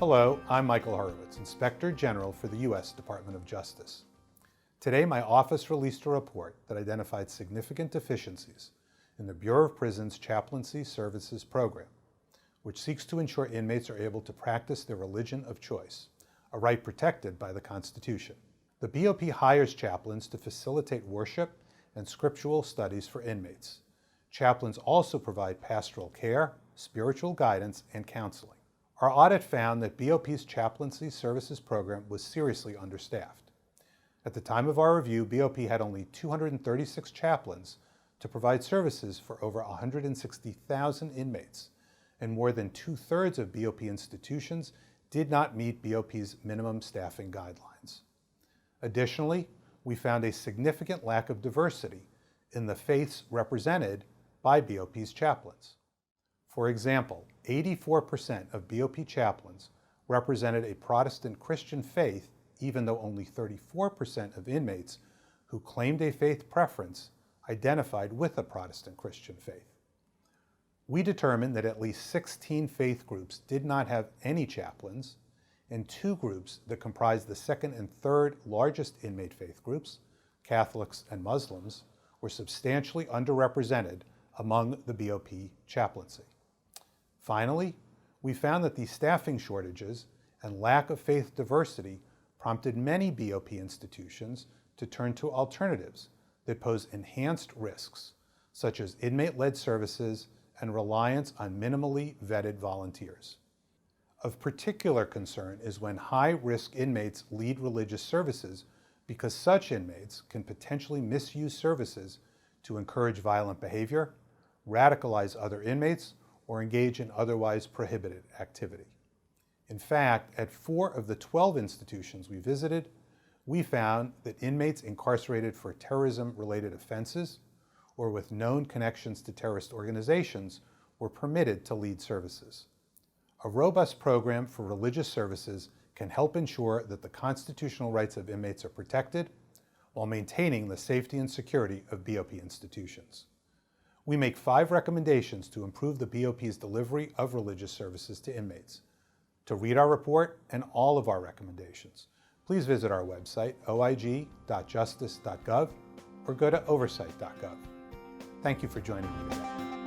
Hello, I'm Michael Horowitz, Inspector General for the U.S. Department of Justice. Today, my office released a report that identified significant deficiencies in the Bureau of Prisons Chaplaincy Services Program, which seeks to ensure inmates are able to practice their religion of choice, a right protected by the Constitution. The BOP hires chaplains to facilitate worship and scriptural studies for inmates. Chaplains also provide pastoral care, spiritual guidance, and counseling. Our audit found that BOP's Chaplaincy Services Program was seriously understaffed. At the time of our review, BOP had only 236 chaplains to provide services for over 160,000 inmates, and more than two-thirds of BOP institutions did not meet BOP's minimum staffing guidelines. Additionally, we found a significant lack of diversity in the faiths represented by BOP's chaplains. For example, 84% of BOP chaplains represented a Protestant Christian faith, even though only 34% of inmates who claimed a faith preference identified with a Protestant Christian faith. We determined that at least 16 faith groups did not have any chaplains, and 2 groups that comprised the second and third largest inmate faith groups, Catholics and Muslims, were substantially underrepresented among the BOP chaplaincy. Finally, we found that these staffing shortages and lack of faith diversity prompted many BOP institutions to turn to alternatives that pose enhanced risks, such as inmate-led services and reliance on minimally vetted volunteers. Of particular concern is when high-risk inmates lead religious services because such inmates can potentially misuse services to encourage violent behavior, radicalize other inmates, or engage in otherwise prohibited activity. In fact, at 4 of the 12 institutions we visited, we found that inmates incarcerated for terrorism-related offenses or with known connections to terrorist organizations were permitted to lead services. A robust program for religious services can help ensure that the constitutional rights of inmates are protected while maintaining the safety and security of BOP institutions. We make 5 recommendations to improve the BOP's delivery of religious services to inmates. To read our report and all of our recommendations, please visit our website, oig.justice.gov, or go to oversight.gov. Thank you for joining me today.